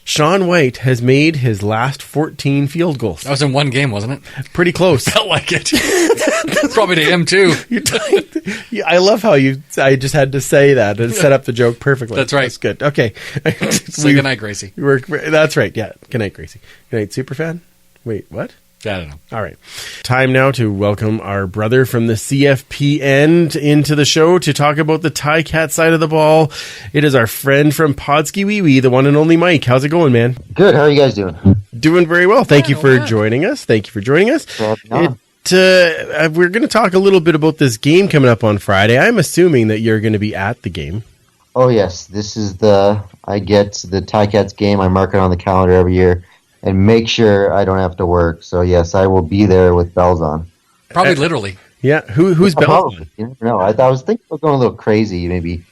Sean White has made his last 14 field goals. That was in one game, wasn't it? Pretty close. Felt like it. Probably to him, too. I love how I just had to say that and set up the joke perfectly. That's right. That's good. Okay. Say goodnight, Gracie. That's right. Yeah. Good night, Gracie. Good night, Superfan. Wait, what? I don't know. All right. Time now to welcome our brother from the CFPN into the show to talk about the Ticats side of the ball. It is our friend from Podskeeweewee, the one and only Mike. How's it going, man? Good. How are you guys doing? Doing very well. Thank you for joining us. We're going to talk a little bit about this game coming up on Friday. I'm assuming that you're going to be at the game. Oh, yes. This is I get the Ticats game. I mark it on the calendar every year and make sure I don't have to work. So, yes, I will be there with bells on. Probably literally. Yeah. Who's bells probably on? You never know. I was thinking of going a little crazy, maybe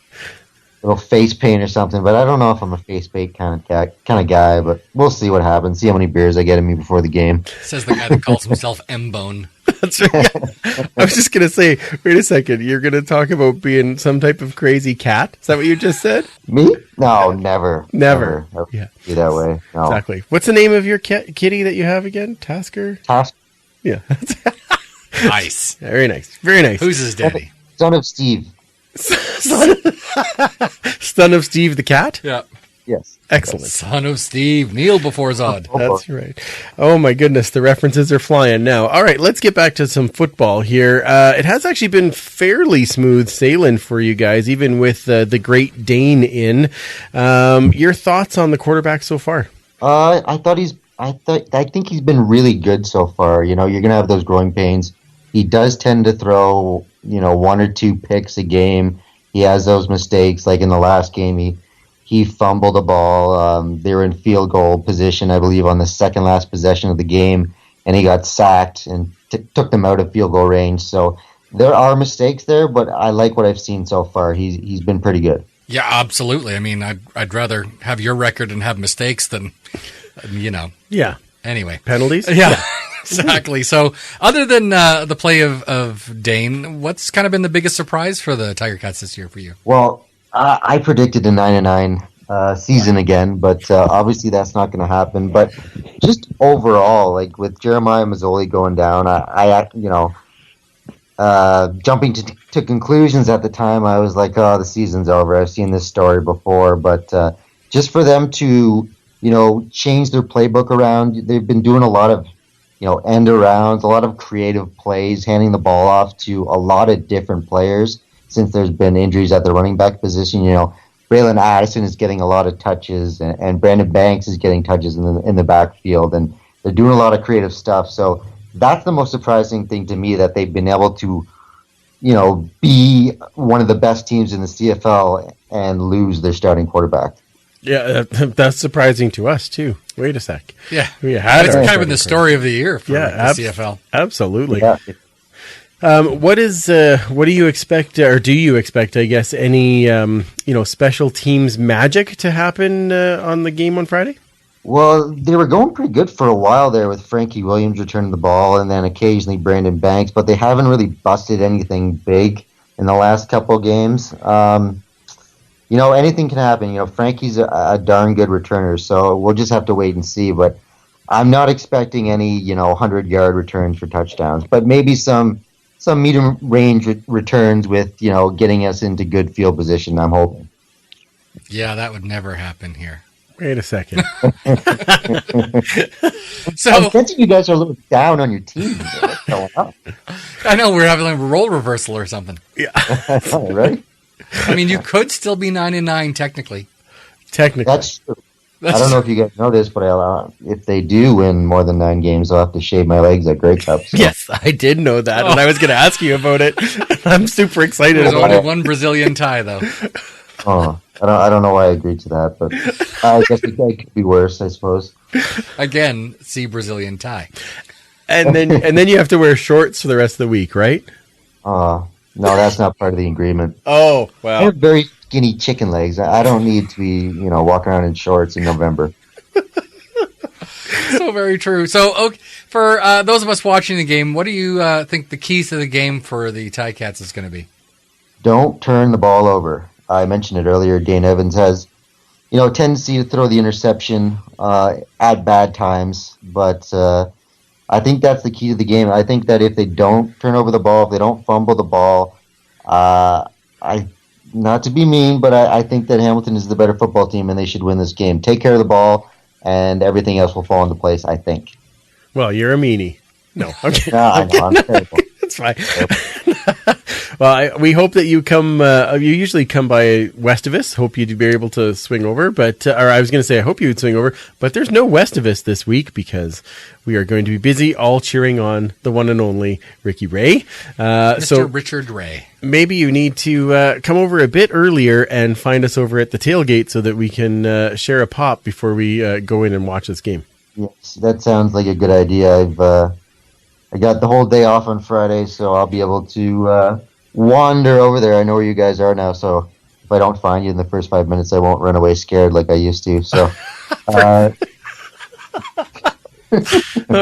a little face paint or something, but I don't know if I'm a face paint kind of guy, but we'll see what happens. See how many beers I get in me before the game. Says the guy that calls himself M-Bone. That's right. I was just going to say, wait a second, you're going to talk about being some type of crazy cat? Is that what you just said? Me? No, never. Never. I wouldn't Yeah. be that way. No. Exactly. What's the name of your kitty that you have again? Tasker? Yeah. Nice. Very nice. Very nice. Who's his daddy? Son of Steve. Son of Steve the cat? Yeah. Yes. Excellent. Son of Steve. Kneel before Zod. That's right. Oh my goodness, the references are flying now. All right, let's get back to some football here. It has actually been fairly smooth sailing for you guys, even with the Great Dane in. Your thoughts on the quarterback so far? I think he's been really good so far. You know, you're gonna have those growing pains. He does tend to throw, one or two picks a game. He has those mistakes. Like in the last game, he fumbled a ball. They were in field goal position, I believe, on the second last possession of the game, and he got sacked and took them out of field goal range. So there are mistakes there, but I like what I've seen so far. He's been pretty good. Yeah, absolutely. I mean, I'd rather have your record and have mistakes than, Yeah. Anyway. Penalties? Yeah. Exactly. So, other than the play of Dane, what's kind of been the biggest surprise for the Tiger Cats this year for you? Well, I predicted a 9-9 season again, but obviously that's not going to happen. But just overall, like with Jeremiah Mazzoli going down, jumping to conclusions at the time, I was like, oh, the season's over. I've seen this story before. But just for them to, change their playbook around, they've been doing a lot of end arounds, a lot of creative plays, handing the ball off to a lot of different players since there's been injuries at the running back position. Braylon Addison is getting a lot of touches, and Brandon Banks is getting touches in the backfield, and they're doing a lot of creative stuff. So that's the most surprising thing to me, that they've been able to, be one of the best teams in the CFL and lose their starting quarterback. Yeah, that's surprising to us, too. Wait a sec. Yeah. It's kind of been the story of the year for the CFL. Absolutely. Yeah. What do you expect, or do you expect, I guess, any, special teams magic to happen on the game on Friday? Well, they were going pretty good for a while there with Frankie Williams returning the ball and then occasionally Brandon Banks, but they haven't really busted anything big in the last couple of games. Anything can happen. Frankie's a darn good returner, so we'll just have to wait and see. But I'm not expecting any, 100-yard returns for touchdowns, but maybe some medium range returns with, getting us into good field position, I'm hoping. Yeah, that would never happen here. Wait a second. So I'm sensing you guys are a little down on your team. What's going on? I know we're having a role reversal or something. Yeah. Right? I mean, you could still be 9-9 technically. That's true. I don't know if you guys know this, but if they do win more than 9 games, I'll have to shave my legs at Grey Cup. So. Yes, I did know that, and I was going to ask you about it. I'm super excited There's about only it. one Brazilian tie, though. Oh, I don't know why I agreed to that, but I guess it could be worse, I suppose. Again, see Brazilian tie. And then you have to wear shorts for the rest of the week, right? No, that's not part of the agreement. Oh, I well. have very skinny chicken legs. I don't need to be, walking around in shorts in November. So very true. So, okay, for those of us watching the game, what do you think the keys to the game for the Ticats is going to be? Don't turn the ball over. I mentioned it earlier. Dane Evans has, a tendency to throw the interception at bad times, but I think that's the key to the game. I think that if they don't turn over the ball, if they don't fumble the ball, not to be mean, but I think that Hamilton is the better football team and they should win this game. Take care of the ball, and everything else will fall into place, I think. Well, you're a meanie. No, I'm kidding. No, I know, I'm terrible. That's fine. Well, we hope that you come. You usually come by west of us. Hope you'd be able to swing over. But, or I was going to say, I hope you would swing over. But there's no west of us this week because we are going to be busy, all cheering on the one and only Ricky Ray. Mr. Richard Ray. Maybe you need to come over a bit earlier and find us over at the tailgate so that we can share a pop before we go in and watch this game. Yes, that sounds like a good idea. I got the whole day off on Friday, so I'll be able to wander over there. I know where you guys are now, so if I don't find you in the first 5 minutes, I won't run away scared like I used to. So, all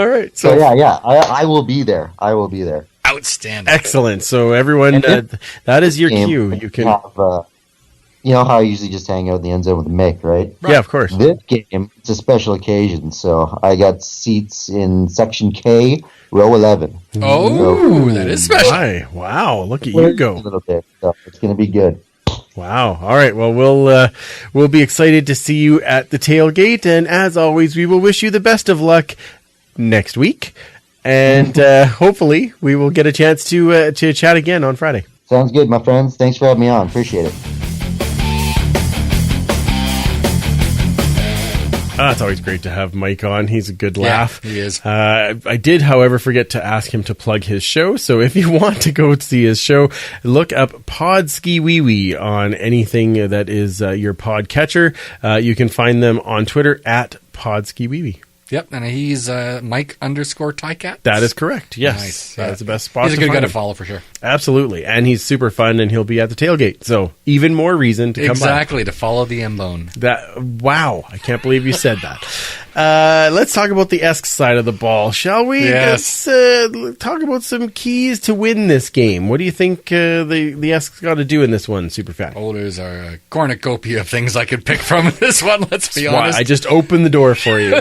right. So yeah, I will be there. I will be there. Outstanding. Excellent. So everyone, that is your cue. You can have, you know how I usually just hang out in the end zone with Mick, right? Yeah, of course. This game, it's a special occasion, so I got seats in Section K, row 11. Oh, that is special. Hi. Wow, look at you go. A little bit, so it's going to be good. Wow. All right. Well, we'll be excited to see you at the tailgate, and as always, we will wish you the best of luck next week, and hopefully we will get a chance to chat again on Friday. Sounds good, my friends. Thanks for having me on. Appreciate it. It's always great to have Mike on. He's a good laugh. Yeah, he is. I did, however, forget to ask him to plug his show. So if you want to go see his show, look up Podskeeweewee on anything that is your podcatcher. You can find them on Twitter at Podskeeweewee. Yep, and he's Mike_Tycat. That is correct. Yes, Nice. That's the best spot. He's a good guy to him. follow for sure. Absolutely, and he's super fun, and he'll be at the tailgate. So even more reason to come by. Exactly, to follow the M-Bone. Wow, I can't believe you said that. Let's talk about the Esks side of the ball, shall we? Yes. Let's talk about some keys to win this game. What do you think the Esks got to do in this one, Superfan? Oh, there's a cornucopia of things I could pick from in this one, let's be honest. I just opened the door for you.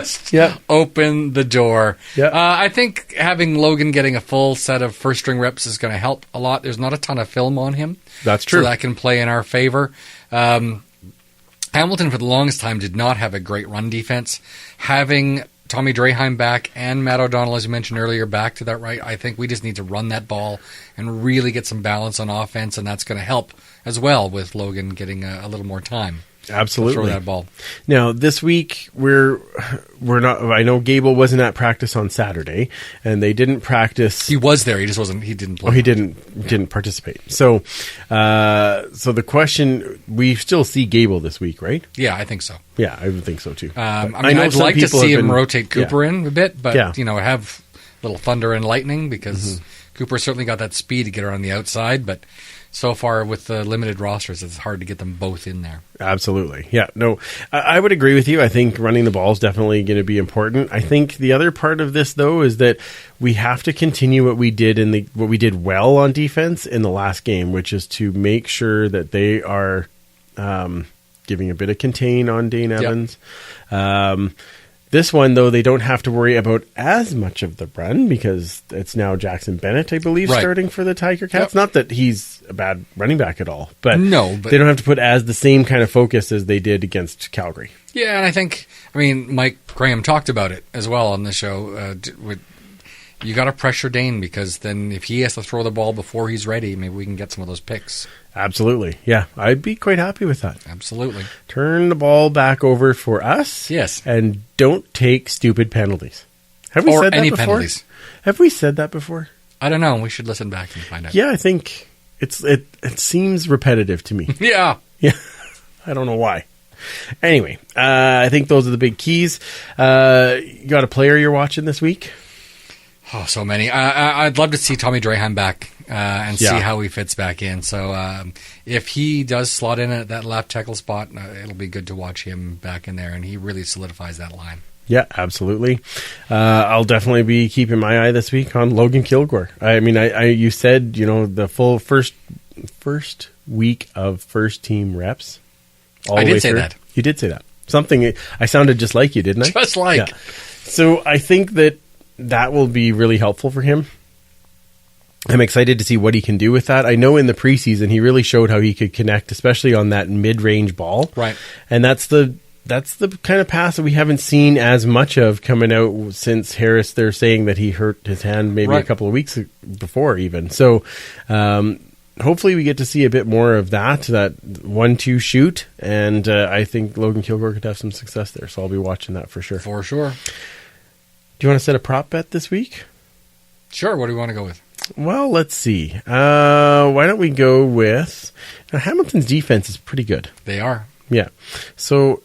Open the door. Yeah. I think having Logan getting a full set of first-string reps is going to help a lot. There's not a ton of film on him. That's true. So that can play in our favor. Hamilton, for the longest time, did not have a great run defense. Having Tommy Draheim back and Matt O'Donnell, as you mentioned earlier, back to that right, I think we just need to run that ball and really get some balance on offense, and that's going to help as well with Logan getting a little more time. Absolutely. Throw that ball. Now, this week, we're not. I know Gable wasn't at practice on Saturday, and they didn't practice. He was there. He just wasn't. He didn't play. Oh, he didn't participate. So the question: we still see Gable this week, right? Yeah, I think so. Yeah, I would think so too. I'd like to see him rotate Cooper in a bit, but Yeah. Have a little thunder and lightning because Cooper certainly got that speed to get around the outside, but so far with the limited rosters, it's hard to get them both in there. Absolutely. Yeah, no, I would agree with you. I think running the ball is definitely going to be important. I think the other part of this, though, is that we have to continue what we did what we did well on defense in the last game, which is to make sure that they are giving a bit of contain on Dane Evans. This one, though, they don't have to worry about as much of the run because it's now Jackson Bennett, I believe, starting for the Tiger Cats. Not that he's a bad running back at all, but they don't have to put as the same kind of focus as they did against Calgary. Yeah, and I think, Mike Graham talked about it as well on the show. You got to pressure Dane because then if he has to throw the ball before he's ready, maybe we can get some of those picks. Absolutely. Yeah, I'd be quite happy with that. Absolutely. Turn the ball back over for us. Yes. And don't take stupid penalties. Have we said that before? Penalties. Have we said that before? I don't know. We should listen back and find out. Yeah, I think it seems repetitive to me. Yeah. I don't know why. Anyway, I think those are the big keys. You got a player you're watching this week? Oh, so many. I'd love to see Tommy Draheim back and see how he fits back in. So if he does slot in at that left tackle spot, it'll be good to watch him back in there, and he really solidifies that line. Yeah, absolutely. I'll definitely be keeping my eye this week on Logan Kilgore. You said, the full first week of first team reps. I did say that. You did say that. Something, I sounded just like you, didn't I? Just like. Yeah. So I think that will be really helpful for him. I'm excited to see what he can do with that. I know in the preseason he really showed how he could connect, especially on that mid-range ball. Right. And that's the that's the kind of pass that we haven't seen as much of coming out since Harris. They're saying that he hurt his hand maybe a couple of weeks before even. So hopefully we get to see a bit more of that 1-2 shoot. And I think Logan Kilgore could have some success there. So I'll be watching that for sure. For sure. Do you want to set a prop bet this week? Sure. What do you want to go with? Well, let's see. Why don't we go with... Now, Hamilton's defense is pretty good. They are. Yeah. So,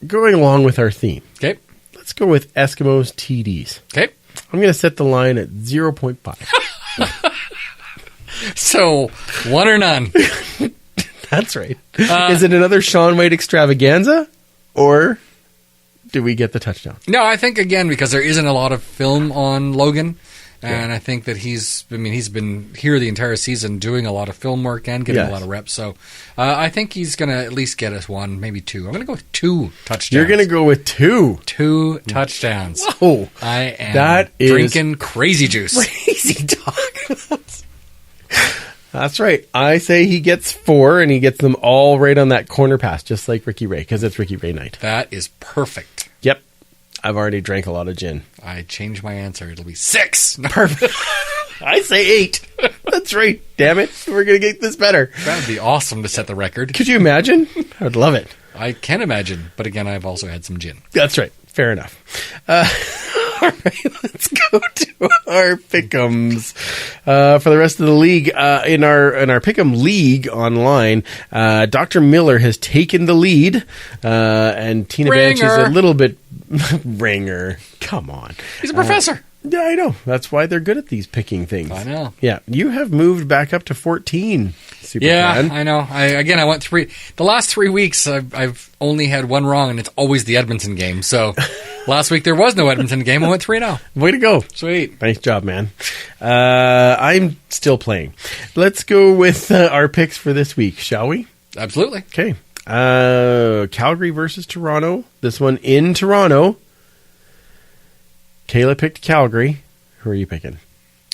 going along with our theme. Okay. Let's go with Eskimos TDs. Okay. I'm going to set the line at 0.5. So, one or none. That's right. Is it another Sean White extravaganza? Or do we get the touchdown? No, I think, again, because there isn't a lot of film on Logan... And I think that he's been here the entire season doing a lot of film work and getting a lot of reps. So I think he's going to at least get us 1, maybe 2. I'm going to go with 2 touchdowns. You're going to go with 2? 2 touchdowns. Whoa. I am drinking crazy juice. Crazy talk. That's right. I say he gets 4, and he gets them all right on that corner pass, just like Ricky Ray, because it's Ricky Ray night. That is perfect. Yep. I've already drank a lot of gin. I changed my answer. It'll be 6. Perfect. I say 8. That's right. Damn it. We're going to get this better. That would be awesome to set the record. Could you imagine? I would love it. I can imagine. But again, I've also had some gin. That's right. Fair enough. All right. Let's go to our pick'ems. For the rest of the league, in our pick'em league online, Dr. Miller has taken the lead, and Tina Banch is a little bit ringer. Come on. He's a professor. Yeah, I know. That's why they're good at these picking things. I know. Yeah. You have moved back up to 14. Yeah, I know. I went 3. The last 3 weeks, I've only had 1 wrong, and it's always the Edmonton game. So last week there was no Edmonton game. I went 3-0. Way to go. Sweet. Nice job, man. I'm still playing. Let's go with our picks for this week, shall we? Absolutely. Okay. Calgary versus Toronto. This one in Toronto. Kayla picked Calgary. Who are you picking?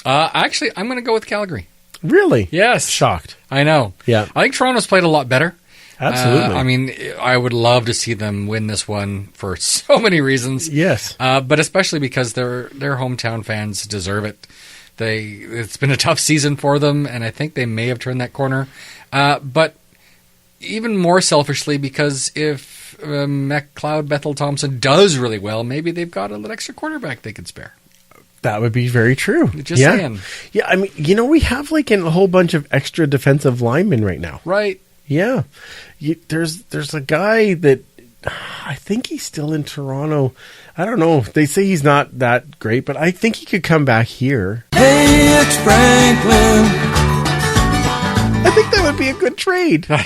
Actually, I'm going to go with Calgary. Really? Yes. Shocked. I know. Yeah. I think Toronto's played a lot better. Absolutely. I mean, I would love to see them win this one for so many reasons. Yes. But especially because their hometown fans deserve it. It's been a tough season for them, and I think they may have turned that corner. But even more selfishly, because if McLeod Bethel Thompson does really well, maybe they've got a little extra quarterback they could spare. That would be very true. Just saying. Yeah, I mean, we have like a whole bunch of extra defensive linemen right now. Right. Yeah. There's a guy that I think he's still in Toronto. I don't know. They say he's not that great, but I think he could come back here. Hey, it's Franklin. I think that would be a good trade. I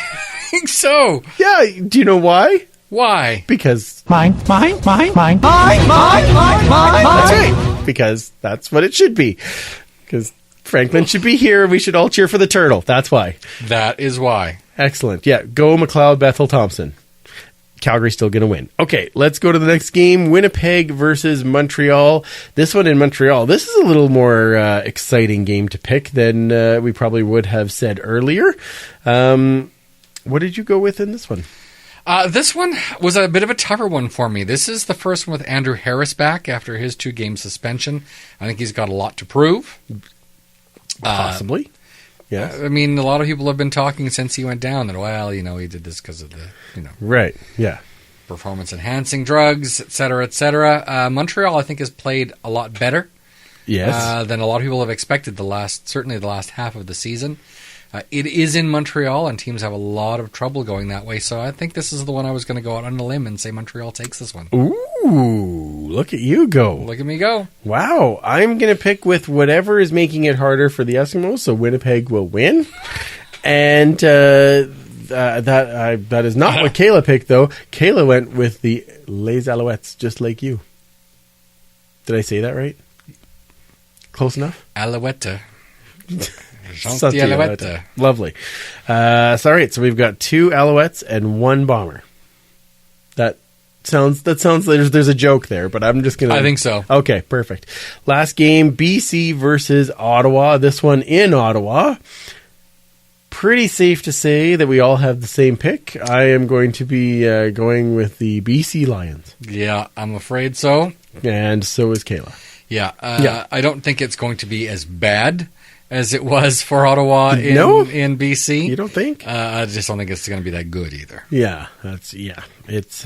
think so. Yeah. Do you know why? Why? Because mine. That's right. Because that's what it should be. Because Franklin should be here, and we should all cheer for the turtle. That's why. That is why. Excellent. Yeah. Go McLeod Bethel Thompson. Calgary's still going to win. Okay, let's go to the next game. Winnipeg versus Montreal. This one in Montreal. This is a little more exciting game to pick than we probably would have said earlier. What did you go with in this one? This one was a bit of a tougher one for me. This is the first one with Andrew Harris back after his 2-game suspension. I think he's got a lot to prove. Possibly. Yeah. I mean, a lot of people have been talking since he went down that, well, he did this because of the, Right, yeah. performance-enhancing drugs, et cetera, et cetera. Montreal, I think, has played a lot better than a lot of people have expected certainly the last half of the season. It is in Montreal, and teams have a lot of trouble going that way, so I think this is the one I was going to go out on a limb and say Montreal takes this one. Ooh, look at you go. Look at me go. Wow, I'm going to pick with whatever is making it harder for the Eskimos, so Winnipeg will win. And that is not what Kayla picked, though. Kayla went with the Les Alouettes, just like you. Did I say that right? Close enough? Alouette. Alouette. Lovely. So we've got 2 Alouettes and 1 Bomber. That sounds like there's a joke there, but I'm just going to... I think so. Okay, perfect. Last game, BC versus Ottawa. This one in Ottawa. pretty safe to say that we all have the same pick. I am going to be going with the BC Lions. Yeah, I'm afraid so. And so is Kayla. Yeah, I don't think it's going to be as bad as it was for Ottawa in BC. You don't think? I just don't think it's going to be that good either. Yeah, it's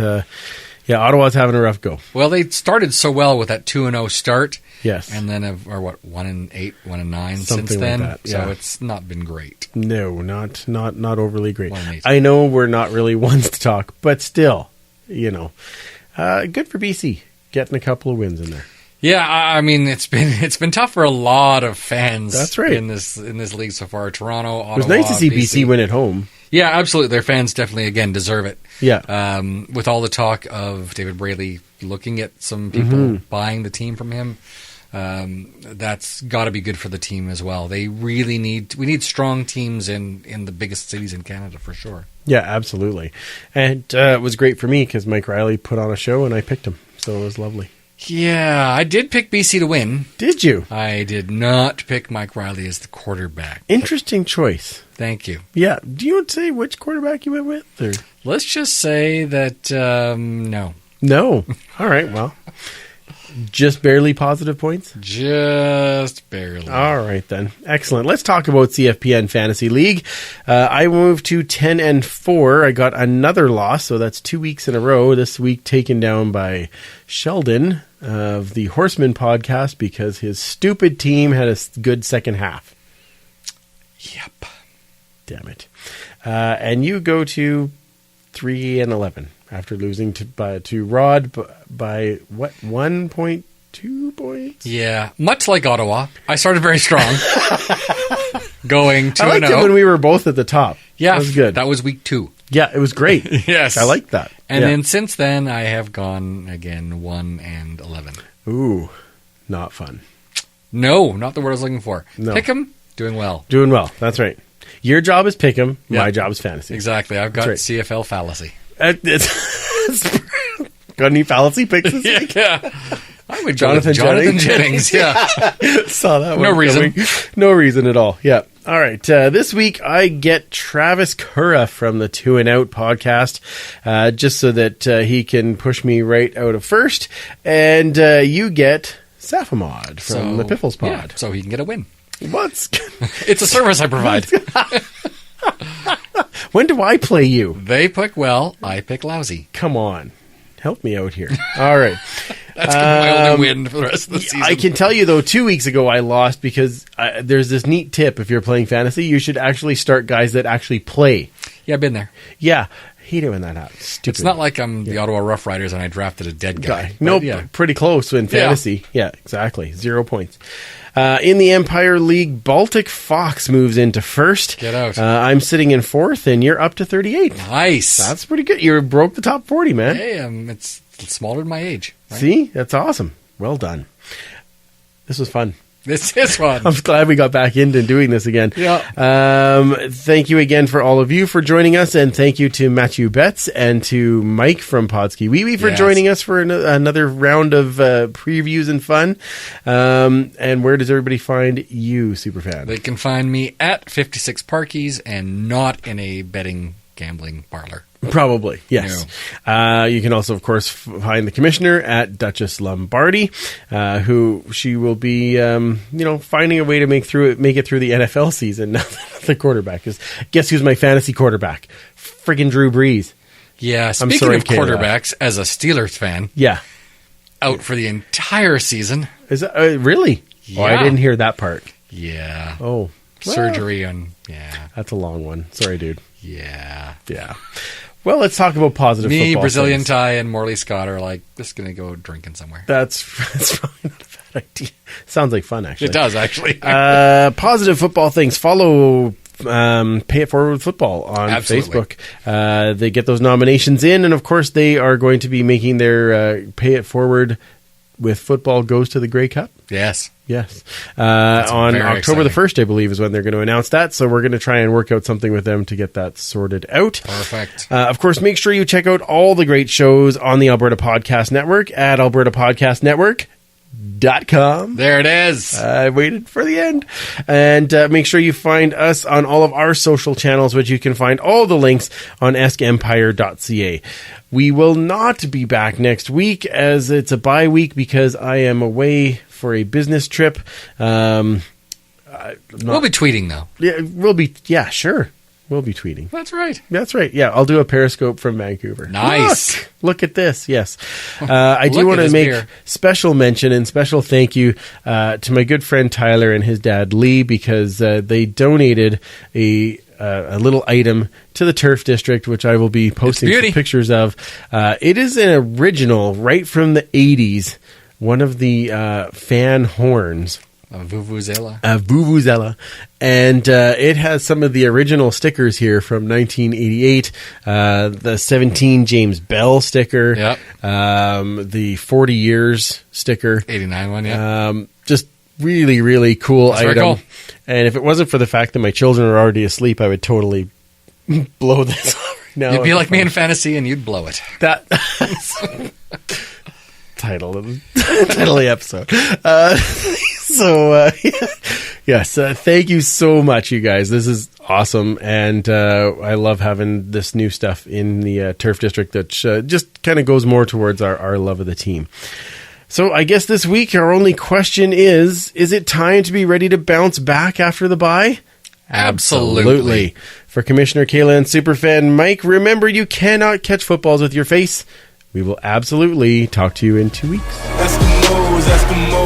Ottawa's having a rough go. Well, they started so well with that 2-0 start. Yes. And then 1-8, 1-9 since Something then. like that, yeah. So it's not been great. No, not overly great. 1-8. I know we're not really ones to talk, but still, good for BC getting a couple of wins in there. Yeah, I mean it's been tough for a lot of fans. That's right. in this league so far. Toronto, Ottawa. It was nice to see BC win at home. Yeah, absolutely. Their fans definitely again deserve it. Yeah. With all the talk of David Braley looking at some people buying the team from him, that's got to be good for the team as well. They really we need strong teams in the biggest cities in Canada for sure. Yeah, absolutely. And it was great for me because Mike Riley put on a show and I picked him, so it was lovely. Yeah, I did pick BC to win. Did you? I did not pick Mike Riley as the quarterback. Interesting choice. Thank you. Yeah. Do you want to say which quarterback you went with? Or? Let's just say that no. No. All right, well. Just barely positive points? Just barely. All right, then. Excellent. Let's talk about CFPN Fantasy League. I moved to 10-4. I got another loss, so that's 2 weeks in a row. This week taken down by Sheldon of the Horseman podcast because his stupid team had a good second half. Yep. Damn it. And you go to 3-11. After losing to Rod by what, 1.2 points? Yeah, much like Ottawa, I started very strong, going 2-0. I liked it when we were both at the top. Yeah, that was good. That was week 2. Yeah, it was great. Yes, I liked that. And then since then, I have gone again 1-11. Ooh, not fun. No, not the word I was looking for. No. Pick 'em, doing well. Doing well. That's right. Your job is pick 'em. Yeah. My job is fantasy. Exactly. I've got CFL fallacy. Got any fallacy picks this week? Yeah. I would Jonathan Jennings. Yeah. Saw that one. No reason. No reason at all. Yeah. All right. This week I get Travis Cura from the 2 and Out podcast, just so that he can push me right out of first. And you get Safamod from the Piffles pod. Yeah, so he can get a win. It's a service I provide. When do I play you? They pick well, I pick lousy. Come on. Help me out here. All right. That's going to be my only win for the rest of the season. I can tell you, though, 2 weeks ago I lost because there's this neat tip. If you're playing fantasy, you should actually start guys that actually play. Yeah, I've been there. Yeah. Hate it when that happens. Stupid. It's not like I'm the Ottawa Rough Riders and I drafted a dead guy. No, pretty close in fantasy. Yeah, exactly. 0 points. In the Empire League, Baltic Fox moves into first. Get out. I'm sitting in fourth, and you're up to 38. Nice. That's pretty good. You broke the top 40, man. Hey, it's smaller than my age. Right? See? That's awesome. Well done. This was fun. This is fun. I'm glad we got back into doing this again. Yeah. Thank you again for all of you for joining us, and thank you to Mathieu Betts and to Mike from Podskeeweewee for joining us for another round of previews and fun. And where does everybody find you, Superfan? They can find me at 56 Parkies and not in a betting gambling parlor. Probably, yes. No. You can also, of course, find the commissioner at Duchess Lombardi, who she will be, finding a way to make it through the NFL season. Now that the quarterback is. Guess who's my fantasy quarterback? Friggin' Drew Brees. Yeah. Speaking of quarterbacks, as a Steelers fan, out for the entire season. Is that really? Yeah. Oh, I didn't hear that part. Yeah. Oh, surgery on. That's a long one. Sorry, dude. Yeah. Well, let's talk about positive football. Me, Brazilian things. Ty, and Morley Scott are like, just going to go drinking somewhere. That's probably not a bad idea. Sounds like fun, actually. It does, actually. Positive football things. Follow Pay It Forward with Football on Facebook. They get those nominations in, and of course, they are going to be making their Pay It Forward with Football Goes to the Grey Cup. Yes. On October the 1st, I believe, is when they're going to announce that. So we're going to try and work out something with them to get that sorted out. Perfect. Of course, make sure you check out all the great shows on the Alberta Podcast Network at albertapodcastnetwork.com. com. There it is. I waited for the end. And make sure you find us on all of our social channels, which you can find all the links on eskempire.ca. We will not be back next week as it's a bye week because I am away for a business trip. We'll be tweeting, though. Yeah, we'll be. Yeah, sure. We'll be tweeting. That's right. That's right. Yeah, I'll do a Periscope from Vancouver. Nice. Look at this. Yes. I do want to make special mention and special thank you to my good friend Tyler and his dad Lee because they donated a little item to the Turf District, which I will be posting some pictures of. It is an original right from the 80s, one of the fan horns. A vuvuzela. And it has some of the original stickers here from 1988. The 17 James Bell sticker. Yep. The 40 years sticker. 89 one, yeah. Just really, really cool That's item. very cool. And if it wasn't for the fact that my children are already asleep, I would totally blow this off right now. You'd be like me in fantasy and you'd blow it. That... title of the episode. Yes, thank you so much, you guys. This is awesome, and I love having this new stuff in the Turf District that just kind of goes more towards our love of the team. So I guess this week our only question is it time to be ready to bounce back after the bye? Absolutely. For Commissioner Kayla and Superfan Mike, remember you cannot catch footballs with your face. We will absolutely talk to you in 2 weeks. Eskimos, Eskimos.